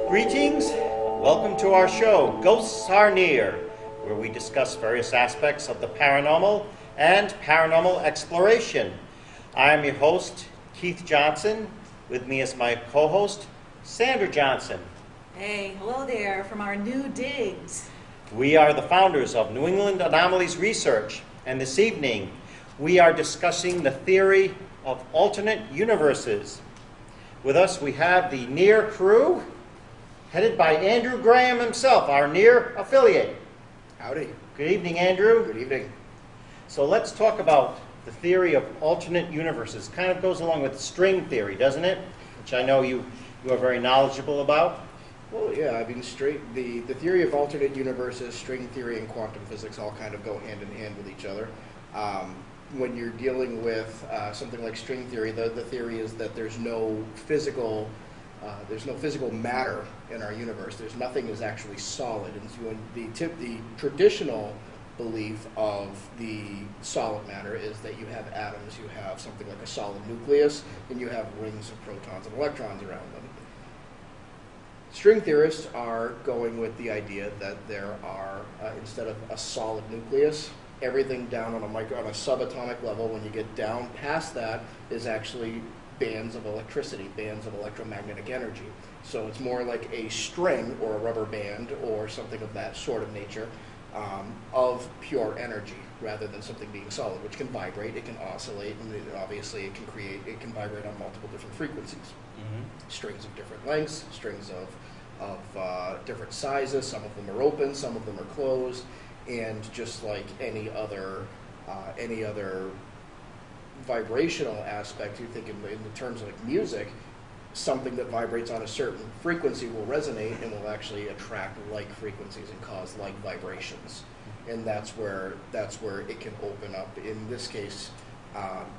Greetings, welcome to our show, Ghosts Are Near, where we discuss various aspects of the paranormal and paranormal exploration. I am your host, Keith Johnson. With me is my co-host, Sandra Johnson. Hey, hello there from our new digs. We are the founders of New England Anomalies Research, and this evening we are discussing the theory of alternate universes. With us we have the N.E.A.R crew, headed by Andrew Graham himself, our N.E.A.R affiliate. Howdy. Good evening, Andrew. Good evening. So let's talk about the theory of alternate universes. Kind of goes along with string theory, doesn't it? Which I know you are very knowledgeable about. Well, yeah, I mean, the theory of alternate universes, string theory, and quantum physics all kind of go hand in hand with each other. When you're dealing with something like string theory, the theory is that there's no physical matter in our universe. There's nothing is actually solid. And so the traditional belief of the solid matter is that you have atoms, you have something like a solid nucleus, and you have rings of protons and electrons around them. String theorists are going with the idea that there are, instead of a solid nucleus, everything down on a subatomic level, when you get down past that, is actually bands of electricity, bands of electromagnetic energy. So it's more like a string or a rubber band or something of that sort of nature of pure energy, rather than something being solid, which can vibrate, it can oscillate, and obviously it can vibrate on multiple different frequencies. Mm-hmm. Strings of different lengths, strings of different sizes. Some of them are open, some of them are closed, and just like any other vibrational aspect, you think in the terms of like music, something that vibrates on a certain frequency will resonate and will actually attract like frequencies and cause like vibrations. And that's where it can open up. In this case,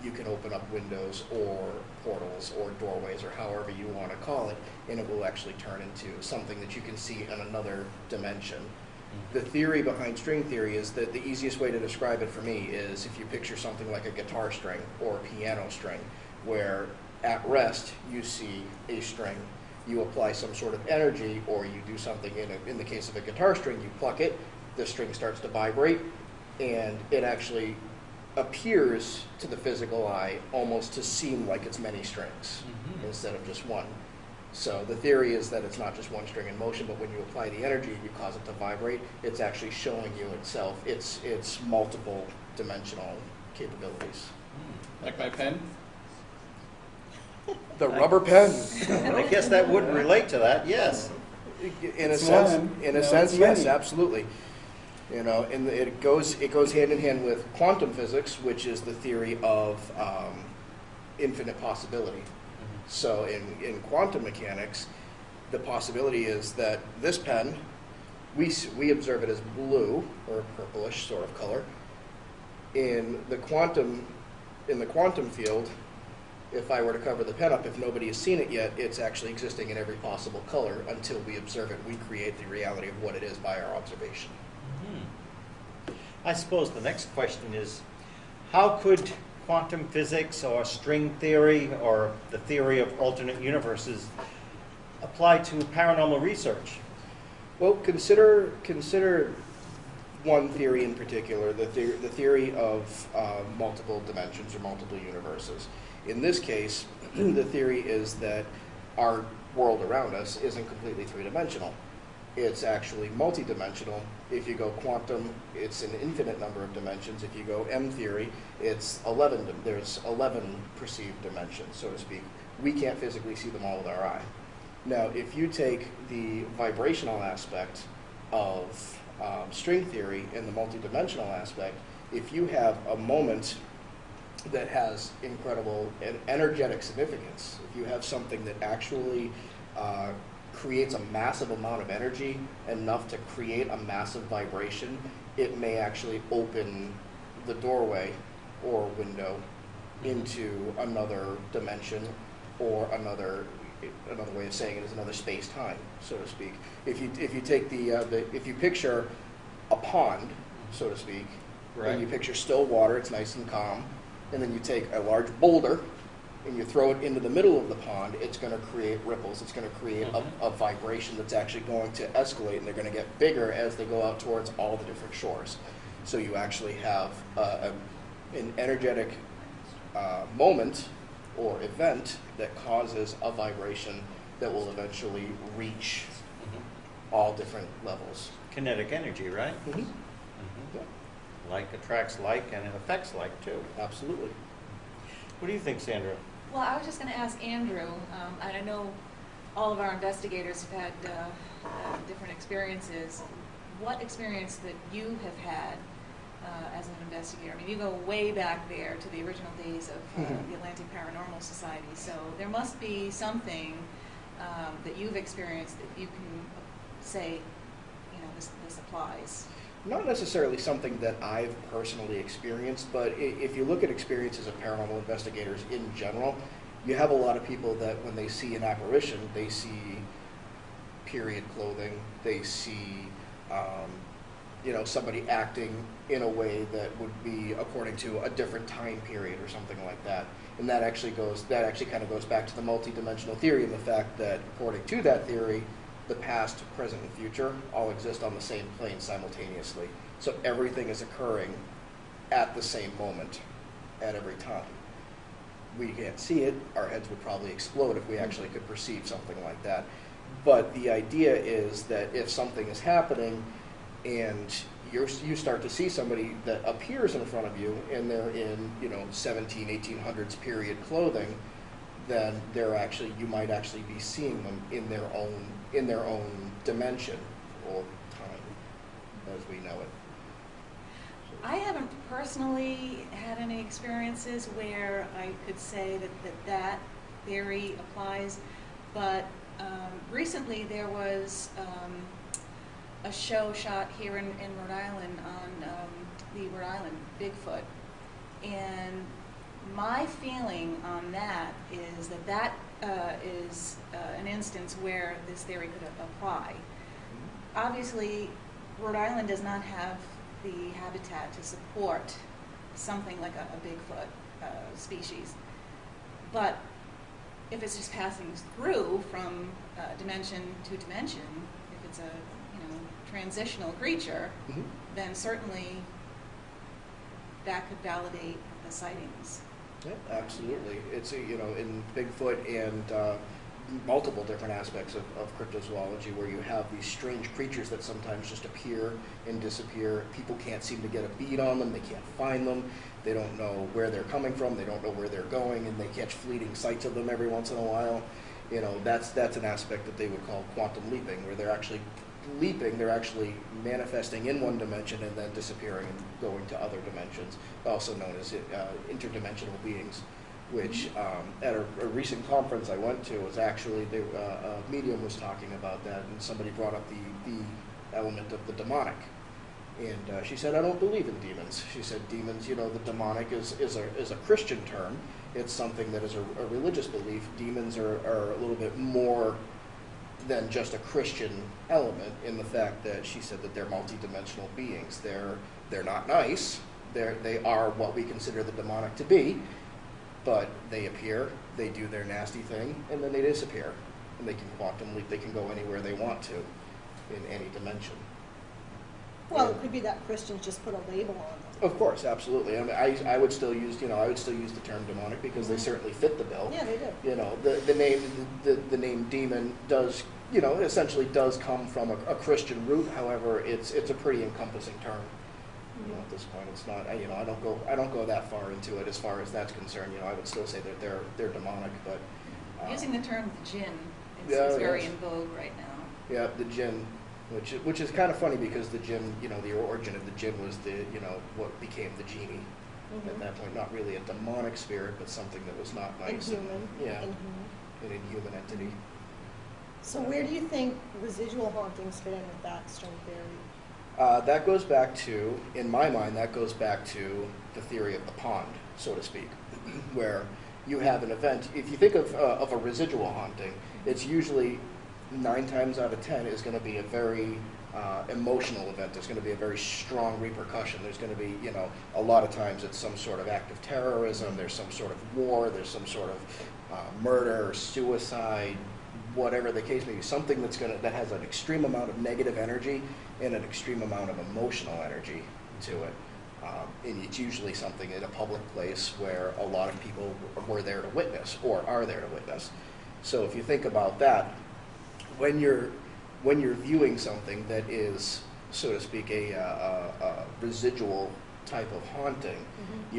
you can open up windows or portals or doorways or however you want to call it, and it will actually turn into something that you can see in another dimension. The theory behind string theory is that the easiest way to describe it for me is if you picture something like a guitar string or a piano string, where at rest you see a string, you apply some sort of energy, or you do something in the case of a guitar string, you pluck it, the string starts to vibrate, and it actually appears to the physical eye almost to seem like it's many strings instead of just one. So the theory is that it's not just one string in motion, but when you apply the energy and you cause it to vibrate, it's actually showing you itself its multiple dimensional capabilities. Like my pen? The rubber pen. I guess that would relate to that, yes. In a sense, yes, absolutely. You know, and it goes hand in hand with quantum physics, which is the theory of infinite possibility. So in quantum mechanics, the possibility is that this pen, we observe it as blue or purplish sort of color. In the quantum field, if I were to cover the pen up, if nobody has seen it yet, it's actually existing in every possible color until we observe it. We create the reality of what it is by our observation. I suppose the next question is, how could quantum physics or string theory or the theory of alternate universes apply to paranormal research? Well, consider one theory in particular, the theory of multiple dimensions or multiple universes. In this case, the theory is that our world around us isn't completely three-dimensional. It's actually multi-dimensional. If you go quantum, it's an infinite number of dimensions. If you go M theory, it's 11. There's 11 perceived dimensions, so to speak. We can't physically see them all with our eye. Now, if you take the vibrational aspect of string theory and the multi-dimensional aspect, if you have a moment that has incredible and energetic significance, if you have something that actually creates a massive amount of energy, enough to create a massive vibration, it may actually open the doorway or window into another dimension, or another way of saying it is another space-time, so to speak. If you take if you picture a pond, so to speak, right, and you picture still water, it's nice and calm, and then you take a large boulder and you throw it into the middle of the pond, it's going to create ripples. It's going to create a vibration that's actually going to escalate, and they're going to get bigger as they go out towards all the different shores. So you actually have an energetic moment or event that causes a vibration that will eventually reach all different levels. Kinetic energy, right? Mm-hmm. Yeah. Like attracts like, and it affects like, too. Absolutely. What do you think, Sandra? Well, I was just going to ask Andrew, and I know all of our investigators have had different experiences. What experience that you have had as an investigator? I mean, you go way back there to the original days of the Atlantic Paranormal Society, so there must be something that you've experienced that you can say, you know, this applies. Not necessarily something that I've personally experienced, but if you look at experiences of paranormal investigators in general, you have a lot of people that when they see an apparition, they see period clothing, they see somebody acting in a way that would be according to a different time period or something like that. And that actually kind of goes back to the multidimensional theory and the fact that according to that theory, the past, present, and future all exist on the same plane simultaneously. So everything is occurring at the same moment, at every time. We can't see it. Our heads would probably explode if we actually could perceive something like that. But the idea is that if something is happening and you start to see somebody that appears in front of you and they're in 1800s period clothing, then you might actually be seeing them in their own dimension or time as we know it. I haven't personally had any experiences where I could say that theory applies, but recently there was a show shot here in Rhode Island on the Rhode Island Bigfoot, and my feeling on that is that is an instance where this theory could apply. Obviously, Rhode Island does not have the habitat to support something like a Bigfoot species, but if it's just passing through from dimension to dimension, if it's a transitional creature, then certainly that could validate the sightings. Yeah, absolutely. It's in Bigfoot and multiple different aspects of cryptozoology where you have these strange creatures that sometimes just appear and disappear. People can't seem to get a bead on them. They can't find them. They don't know where they're coming from. They don't know where they're going, and they catch fleeting sights of them every once in a while. That's an aspect that they would call quantum leaping, where they're actually leaping, they're actually manifesting in one dimension and then disappearing and going to other dimensions, also known as interdimensional beings, which at a recent conference I went to was actually, a medium was talking about that, and somebody brought up the element of the demonic. And she said, I don't believe in demons. She said, demons, the demonic is a Christian term. It's something that is a religious belief. Demons are a little bit more than just a Christian element in the fact that she said that they're multidimensional beings. They're not nice. They are what we consider the demonic to be, but they appear, they do their nasty thing, and then they disappear. And they can quantum leap. They can go anywhere they want to in any dimension. Well, it could be that Christians just put a label on them. Of course, absolutely. I mean, I would still use, the term demonic because they certainly fit the bill. Yeah, they do. The name demon does, essentially does come from a Christian root. However, it's a pretty encompassing term. At this point, it's not. I don't go that far into it as far as that's concerned. I would still say that they're demonic, but using the term jinn is very in vogue right now. Yeah, the jinn. Which is kind of funny because the jinn, the origin of the jinn was what became the genie. At that point, not really a demonic spirit, but something that was not nice. Inhuman. An inhuman entity. So where do you think residual hauntings fit in with that string theory? That goes back to, in my mind, the theory of the pond, so to speak, where you have an event. If you think of a residual haunting, it's usually 9 times out of 10 is going to be a very emotional event. There's going to be a very strong repercussion. There's going to be, you know, a lot of times it's some sort of act of terrorism. There's some sort of war. There's some sort of murder or suicide, whatever the case may be. Something that has an extreme amount of negative energy and an extreme amount of emotional energy to it. And it's usually something in a public place where a lot of people were there to witness or are there to witness. So if you think about that, when you're viewing something that is, so to speak, a residual type of haunting, Mm-hmm.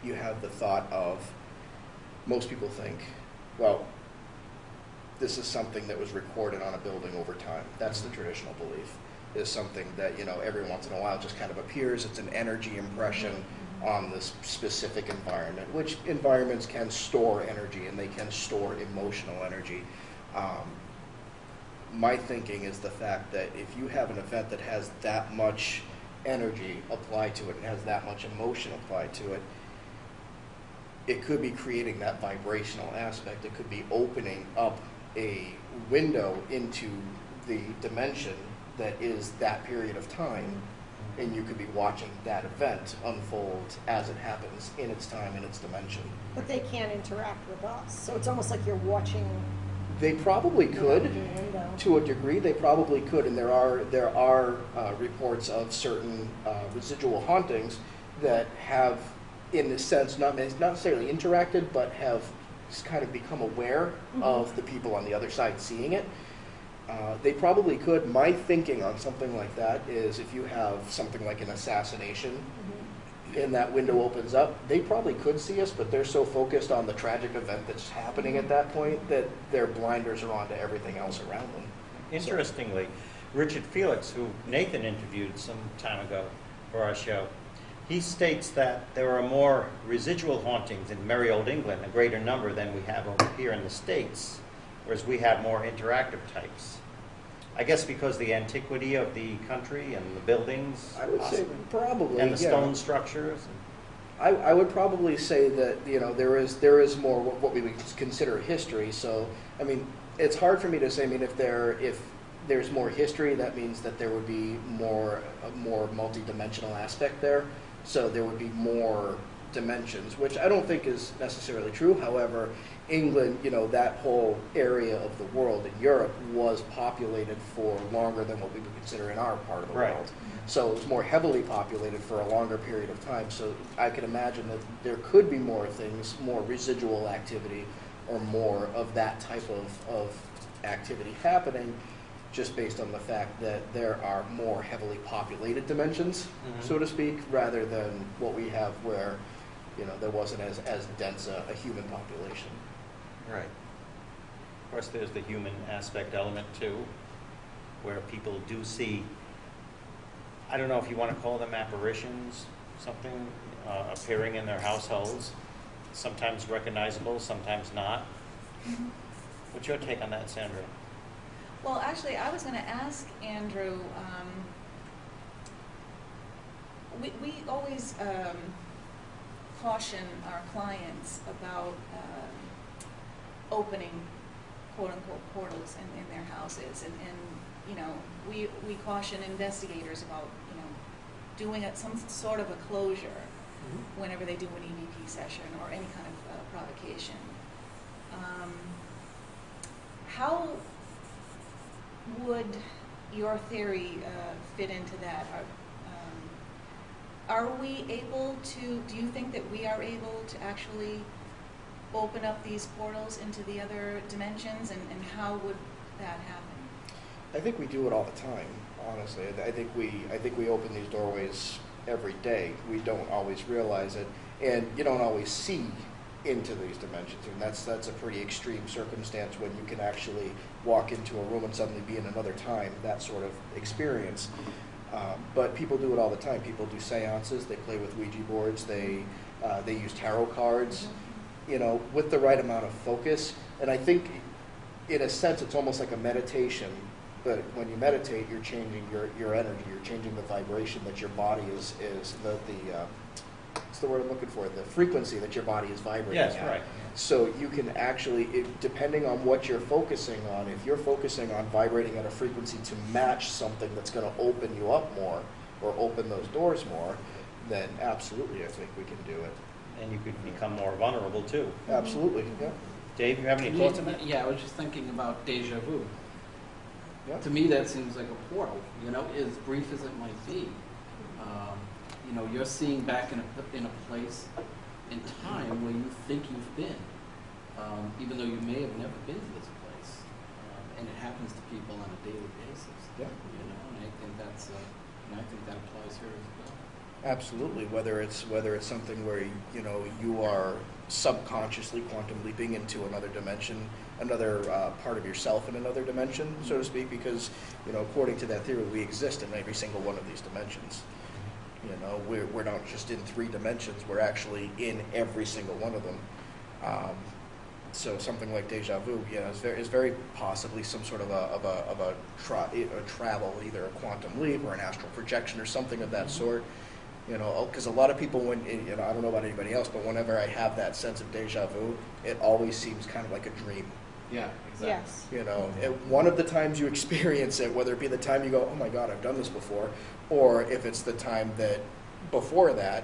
you have the thought of, most people think, well, this is something that was recorded on a building over time. That's the traditional belief. Is something that, you know, every once in a while just kind of appears. It's an energy impression on this specific environment, which environments can store energy and they can store emotional energy. My thinking is the fact that if you have an event that has that much energy applied to it and has that much emotion applied to it, it could be creating that vibrational aspect. It could be opening up a window into the dimension that is that period of time, and you could be watching that event unfold as it happens in its time, in its dimension. But they can't interact with us, so it's almost like you're watching. They probably could, through a window. to a degree. They probably could, and there are reports of certain residual hauntings that have, in a sense, not necessarily interacted, but have kind of become aware of the people on the other side seeing it. They probably could. My thinking on something like that is, if you have something like an assassination and that window opens up, they probably could see us, but they're so focused on the tragic event that's happening at that point that their blinders are on to everything else around them. Interestingly, Richard Felix, who Nathan interviewed some time ago for our show, he states that there are more residual hauntings in merry old England, a greater number than we have over here in the States, whereas we have more interactive types. I guess because the antiquity of the country and the buildings, I would say probably, and the yeah. stone structures. I would probably say that, you know, there is more what we would consider history. So I mean, it's hard for me to say. I mean, if there's more history, that means that there would be a more multi-dimensional aspect there. So there would be more dimensions, which I don't think is necessarily true. However, England, you know, that whole area of the world in Europe was populated for longer than what we would consider in our part of the Right. world. So it was more heavily populated for a longer period of time. So I can imagine that there could be more things, more residual activity, or more of that type of activity happening, just based on the fact that there are more heavily populated dimensions, so to speak, rather than what we have where, you know, there wasn't as dense a human population. Right. Of course, there's the human aspect element too, where people do see, I don't know if you want to call them apparitions, something appearing in their households, sometimes recognizable, sometimes not. What's your take on that, Sandra? Well, actually, I was going to ask Andrew, we always caution our clients about opening quote-unquote portals in their houses, and you know, we caution investigators about, you know, doing some sort of a closure whenever they do an EVP session or any kind of provocation. How would your theory fit into that? Are we able to, do you think that we are able to actually open up these portals into the other dimensions, and how would that happen? I think we do it all the time, honestly. I think we open these doorways every day. We don't always realize it, and you don't always see into these dimensions, and that's a pretty extreme circumstance when you can actually walk into a room and suddenly be in another time, that sort of experience. But people do it all the time. People do seances, they play with Ouija boards, they use tarot cards, you know, with the right amount of focus. And I think, in a sense, it's almost like a meditation, but when you meditate, you're changing your energy, you're changing the vibration that your body is what's the word I'm looking for? The frequency that your body is vibrating Yes, at. right. So you can actually, depending on what you're focusing on, if you're focusing on vibrating at a frequency to match something that's going to open you up more or open those doors more, then absolutely I think we can do it. And you could become more vulnerable too. Absolutely, yeah. Dave, you have any thoughts on that? Yeah, I was just thinking about deja vu. Yeah. To me, that seems like a portal, you know, as brief as it might be. You know, you're seeing back in a place in time where you think you've been, even though you may have never been to this place. And it happens to people on a daily basis. Yeah. You know, and I think I think that applies here as well. Absolutely. Whether it's something where you are subconsciously quantum leaping into another dimension, another part of yourself in another dimension, so to speak, because according to that theory, we exist in every single one of these dimensions. We're not just in 3 dimensions; we're actually in every single one of them. So something like deja vu, is very possibly some sort of a travel, either a quantum leap or an astral projection or something of that sort. Because a lot of people, I don't know about anybody else, but whenever I have that sense of deja vu, it always seems kind of like a dream. Yeah, exactly. Yes. One of the times you experience it, whether it be the time you go, oh my God, I've done this before, or if it's the time that before that,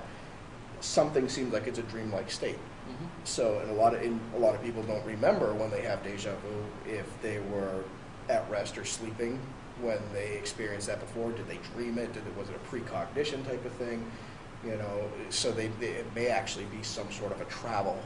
something seems like it's a dreamlike state. Mm-hmm. So, and a lot of people don't remember when they have deja vu if they were at rest or sleeping when they experienced that before. Did they dream it? Was it a precognition type of thing? So it may actually be some sort of a travel.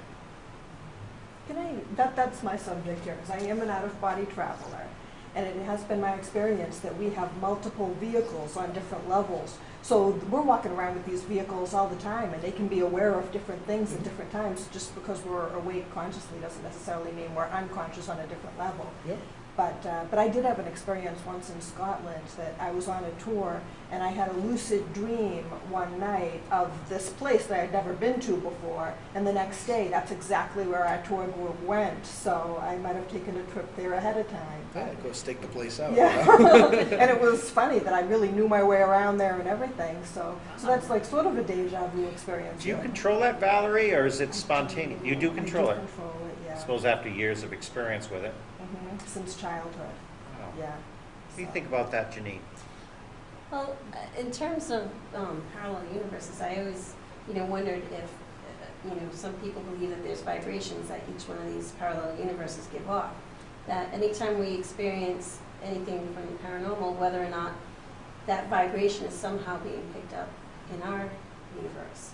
That's my subject here, because I am an out-of-body traveler, and it has been my experience that we have multiple vehicles on different levels. So we're walking around with these vehicles all the time, and they can be aware of different things at different times. Just because we're awake consciously doesn't necessarily mean we're unconscious on a different level. Yep. But I did have an experience once in Scotland that I was on a tour, and I had a lucid dream one night of this place that I had never been to before, and the next day that's exactly where our tour group went. So I might have taken a trip there ahead of time. Yeah, go stake the place out. Yeah, and it was funny that I really knew my way around there and everything. So that's like sort of a deja vu experience. Do you control that, Valerie, or is it spontaneous? You do control I it? do control it, yeah. I suppose after years of experience with it. Since childhood, Wow. yeah. What do you think about that, Janine? Well, in terms of parallel universes, I always, wondered if, some people believe that there's vibrations that each one of these parallel universes give off. That anytime we experience anything from the paranormal, whether or not that vibration is somehow being picked up in our universe.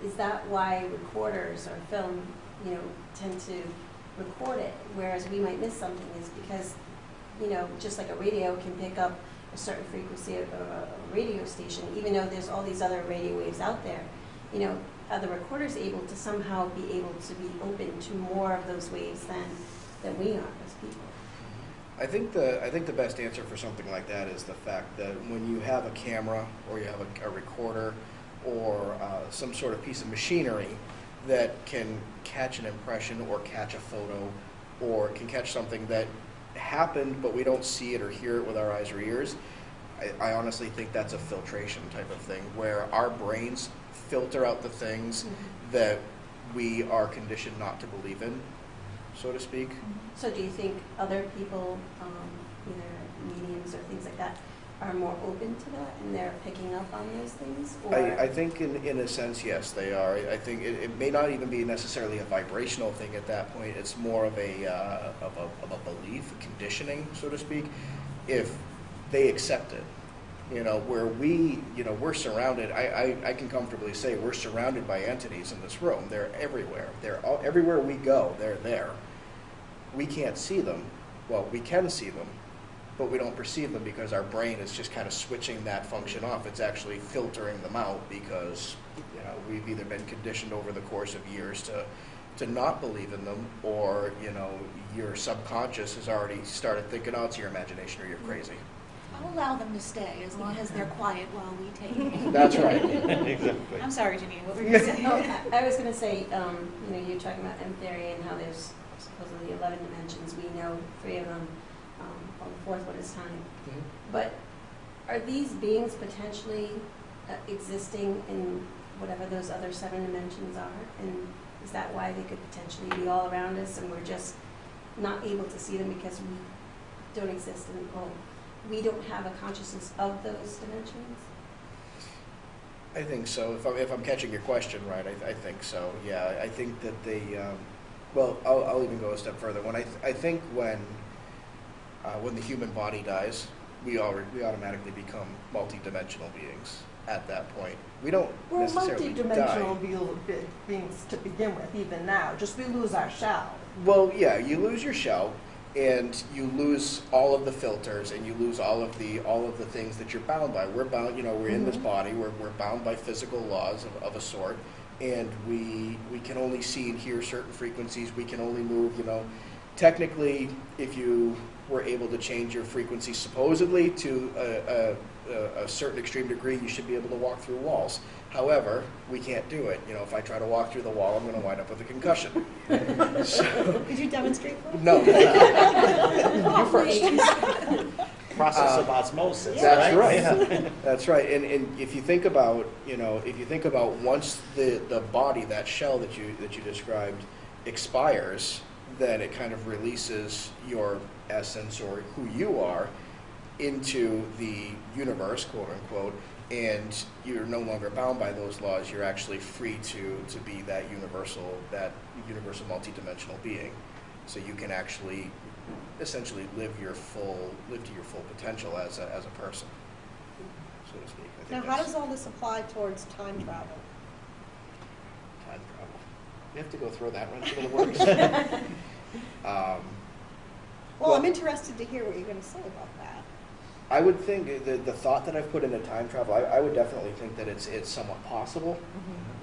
Is that why recorders or film, tend to record it, whereas we might miss something, is because, just like a radio can pick up a certain frequency of a radio station, even though there's all these other radio waves out there, are the recorders able to somehow be open to more of those waves than we are as people? I think the best answer for something like that is the fact that when you have a camera or you have a recorder or some sort of piece of machinery that can catch an impression or catch a photo or can catch something that happened but we don't see it or hear it with our eyes or ears, I honestly think that's a filtration type of thing where our brains filter out the things that we are conditioned not to believe in, so to speak. So do you think other people, either mediums or things like that, are more open to that and they're picking up on those things? Or? I think in a sense, yes, they are. I think it may not even be necessarily a vibrational thing at that point. It's more of a belief, conditioning, so to speak, if they accept it. Where we're surrounded, I can comfortably say we're surrounded by entities in this room. They're everywhere. Everywhere we go, they're there. We can't see them. Well, we can see them, but we don't perceive them because our brain is just kind of switching that function off. It's actually filtering them out because we've either been conditioned over the course of years to not believe in them, or your subconscious has already started thinking, oh, it's your imagination or you're crazy. I'll allow them to stay as long as they're quiet while we take it. That's right. Exactly. I'm sorry, Janine, what were you saying? I was going to say, you're talking about N.E.A.R and how there's supposedly 11 dimensions. We know 3 of them. On the 4th one is time. Mm-hmm. But are these beings potentially existing in whatever those other 7 dimensions are? And Is that why they could potentially be all around us and we're just not able to see them because we don't exist in, well, we don't have a consciousness of those dimensions? I think so. If I'm catching your question right, I think so. Yeah, I think that they. Well, I'll even go a step further. When I think when the human body dies, we automatically become multidimensional beings. At that point, we don't We're necessarily multi-dimensional die. beings to begin with, even now. Just we lose our shell. Well, yeah, you lose your shell, and you lose all of the filters, and you lose all of the things that you're bound by. We're bound, we're in this body. We're bound by physical laws of a sort, and we can only see and hear certain frequencies. We can only move. Technically, if you were able to change your frequency supposedly to a certain extreme degree, you should be able to walk through walls. However, we can't do it. If I try to walk through the wall, I'm going to wind up with a concussion. Could you demonstrate for us? No. You first. Process of osmosis. That's right. Yeah. That's right. And if you think about, once the body, that shell that you described, expires, then it kind of releases your essence or who you are into the universe, quote unquote, and you're no longer bound by those laws. You're actually free to be that universal multidimensional being. So you can actually essentially live to your full potential as a person, so to speak. I think Now, how does all this apply towards time travel? time travel? We have to go throw that wrench into the works. Well, I'm interested to hear what you're going to say about that. I would think the thought that I've put into time travel, I would definitely think that it's somewhat possible.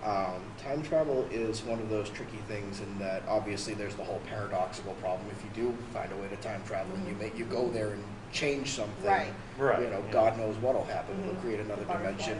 Time travel is one of those tricky things in that obviously there's the whole paradoxical problem. If you do find a way to time travel and you go there and change something, Right. Right. God knows what'll happen. It'll create another dimension.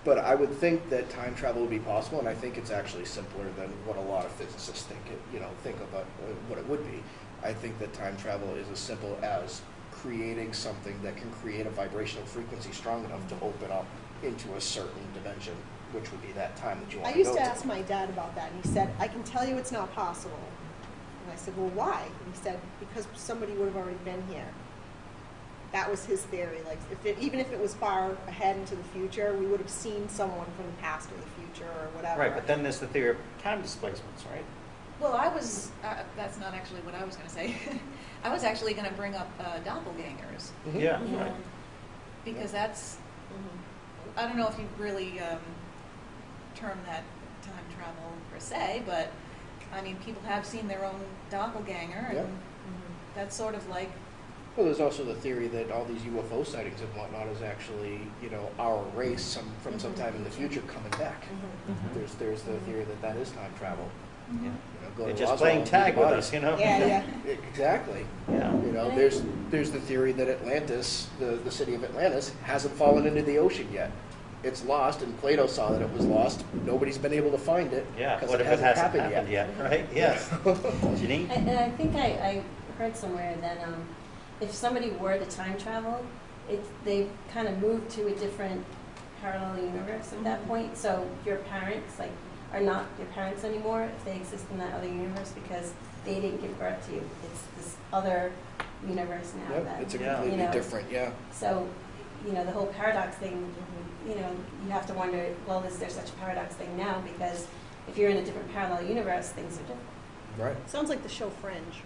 But I would think that time travel would be possible, and I think it's actually simpler than what a lot of physicists think about what it would be. I think that time travel is as simple as creating something that can create a vibrational frequency strong enough to open up into a certain dimension, which would be that time that you want I to used go to ask my dad about that, and he said, I can tell you it's not possible. And I said, well, why? And he said, because somebody would have already been here. That was his theory. Like, even if it was far ahead into the future, we would have seen someone from the past or the future or whatever. Right, but then there's the theory of time displacements, right? Well, that's not actually what I was going to say. I was actually going to bring up doppelgangers, Yeah, Yeah. right. because that's, I don't know if you really term that time travel per se, but I mean, people have seen their own doppelganger, and Yeah. that's sort of like, Well, there's also the theory that all these UFO sightings and whatnot is actually, our race from sometime in the future coming back. There's the theory that is time travel. Yeah. Go They're to just Roswell playing and see tag the with bodies. us, you know? Yeah. Exactly. Yeah. There's the theory that Atlantis, the city of Atlantis, hasn't fallen into the ocean yet. It's lost, and Plato saw that it was lost. Nobody's been able to find it Yeah, because what it if it hasn't hasn't happened yet. right? Yes. Janine? And I think I heard somewhere that if somebody were to time travel, they kind of move to a different parallel universe at that point. So your parents are not your parents anymore if they exist in that other universe because they didn't give birth to you. It's this other universe now. Yep, that, it's a Yeah. completely different, yeah. So, the whole paradox thing, you have to wonder, well, is there such a paradox thing now? Because if you're in a different parallel universe, things are different. Right. Sounds like the show Fringe.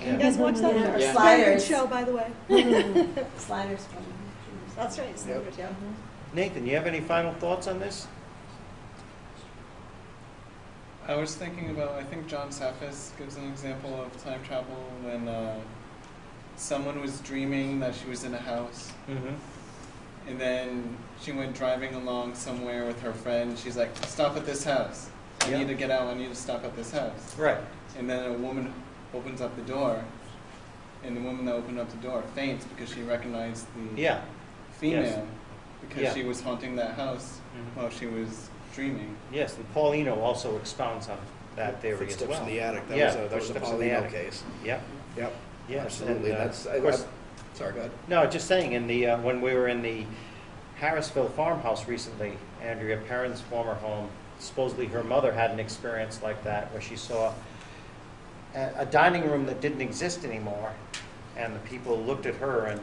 Yeah. You guys watch that? Yeah. Or Very good Sliders. show, by the way. Sliders from That's right, Sliders, yeah. Nathan, you have any final thoughts on this? I was thinking about, I think John Safis gives an example of time travel when someone was dreaming that she was in a house, and then she went driving along somewhere with her friend. She's like, stop at this house. I Yeah. need to get out. I need to stop at this house. Right. And then a woman opens up the door, and the woman that opened up the door faints because she recognized the Yeah. female Yes. because Yeah. she was haunting that house Mhm. while she was dreaming. Yes, and Paulino also expounds on that theory as Footsteps well. in the attic. That Yeah, was a Footsteps in the Paulino Attic. case. Yep. Yep. Yes. Absolutely. And, That's of course. Sorry, go ahead. No, just saying. In the when we were in the Harrisville farmhouse recently, Andrea Perrin's former home, supposedly her mother had an experience like that, where she saw a dining room that didn't exist anymore, and the people looked at her, and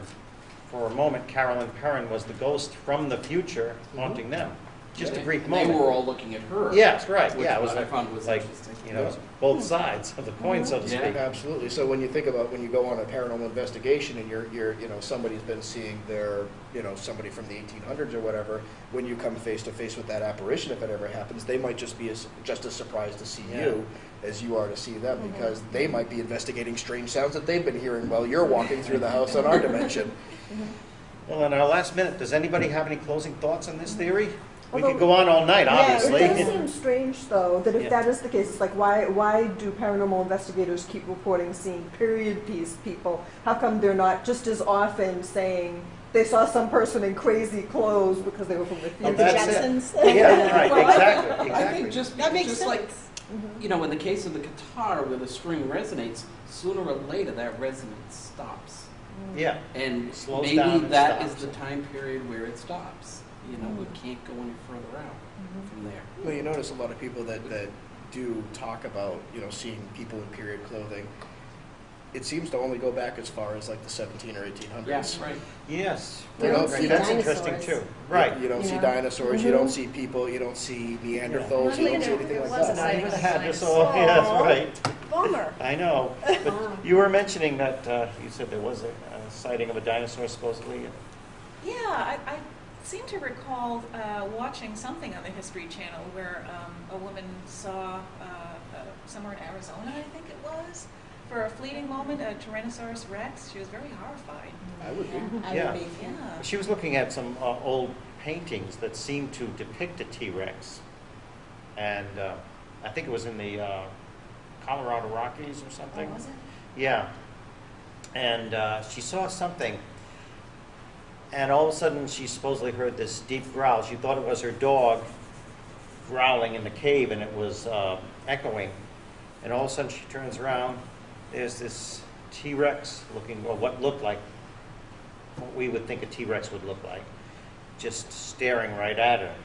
for a moment, Carolyn Perrin was the ghost from the future haunting them. Just a brief And moment. They were all looking at her. Yes, right. Which Yeah, it was I found was like interesting. you know, both sides of the coin, so to Yeah. speak. Absolutely. So when you think about when you go on a paranormal investigation and you're somebody's been seeing their somebody from the 1800s or whatever, when you come face to face with that apparition, if it ever happens, they might just be just as surprised to see you as you are to see them, because they might be investigating strange sounds that they've been hearing while you're walking through the house on our dimension. Well, in our last minute, does anybody have any closing thoughts on this theory? We Although- could go on all night, obviously. Yeah, it does seem strange, though, that if Yeah. that is the case, it's like, why do paranormal investigators keep reporting seeing period piece people? How come they're not just as often saying they saw some person in crazy clothes because they were from the Well, future? that's it. Jetsons. Yeah, right, Well, exactly, I think exactly. just That makes just sense. like in the case of the guitar where the string resonates, sooner or later that resonance stops. Yeah, And Slows maybe down and that is stops. the time period where it stops. We can't go any further out from there. Well, you notice a lot of people that do talk about seeing people in period clothing. It seems to only go back as far as like the 17 or 1800s. Yes, right. yes. You don't Right, see that's interesting dinosaurs. too. Right. You don't see Yeah. dinosaurs. You don't see people. You don't see Neanderthals. You don't see anything like wasn't that. I- Even had this all, yes, right. Bummer. I know. But you were mentioning that you said there was a sighting of a dinosaur supposedly. Yeah, I seem to recall watching something on the History Channel where a woman saw somewhere in Arizona, I think it was, for a fleeting moment, a Tyrannosaurus Rex. She was very horrified. I would be. I Yeah. would be. Yeah. She was looking at some old paintings that seemed to depict a T-Rex. And I think it was in the Colorado Rockies or Oh, something. was it? Yeah. And she saw something. And all of a sudden, she supposedly heard this deep growl. She thought it was her dog growling in the cave, and it was echoing. And all of a sudden, she turns around. There's this T-Rex looking, or what looked like, what we would think a T-Rex would look like, just staring right at her.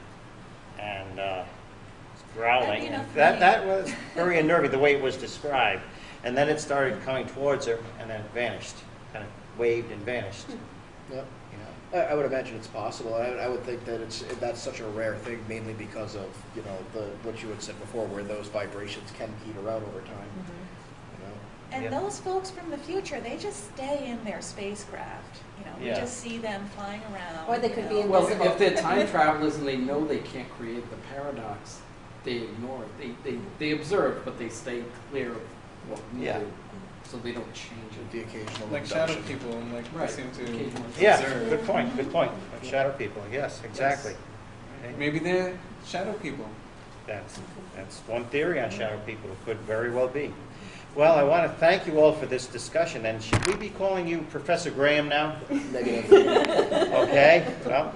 And growling. That'd be enough for That, me. that was very unnerving, the way it was described. And then it started coming towards her, and then it vanished, kind of waved and vanished. Yep. You know? I would imagine it's possible. I would think that that's such a rare thing, mainly because of what you had said before, where those vibrations can peter out over time. And Yeah. those folks from the future, they just stay in their spacecraft. We Yeah. just see them flying around. Or they could be in Well, Invisible. if they're time travelers and they know they can't create the paradox, they ignore it. They observe, but they stay clear of what we Yeah. do, so they don't change it. The occasional Like shadow abduction. people, and like Right. they seem to Occasionally. Yeah, observe. good point, good point. Like shadow people, yes, exactly. Okay. Maybe they're shadow people. That's one theory on shadow people. It could very well be. Well, I want to thank you all for this discussion. And should we be calling you Professor Graham now? Negative. Okay. Well,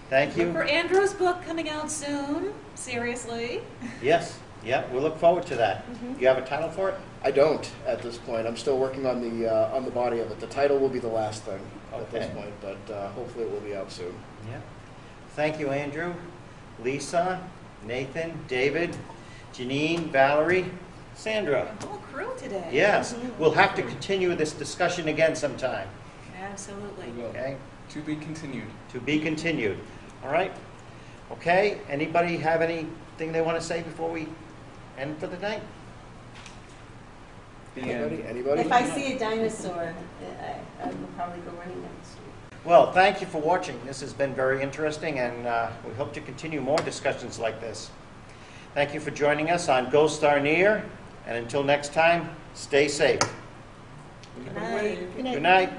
thank Look you. for Andrew's book coming out soon. Seriously. Yes. Yeah. We look forward to that. You have a title for it? I don't at this point. I'm still working on the body of it. The title will be the last thing at this Okay. point, but hopefully it will be out soon. Yeah. Thank you, Andrew, Lisa, Nathan, David, Janine, Valerie, Sandra. The whole crew today. Yes. We'll have to continue this discussion again sometime. Absolutely. We will. Okay. To be continued. To be continued. All right? Okay, anybody have anything they want to say before we end for the night? The end. Anybody? If I see a dinosaur, I will probably go running down the street. Well, thank you for watching. This has been very interesting, and we hope to continue more discussions like this. Thank you for joining us on Ghost Star N.E.A.R, and until next time, stay safe. Good night. Good night. Good night.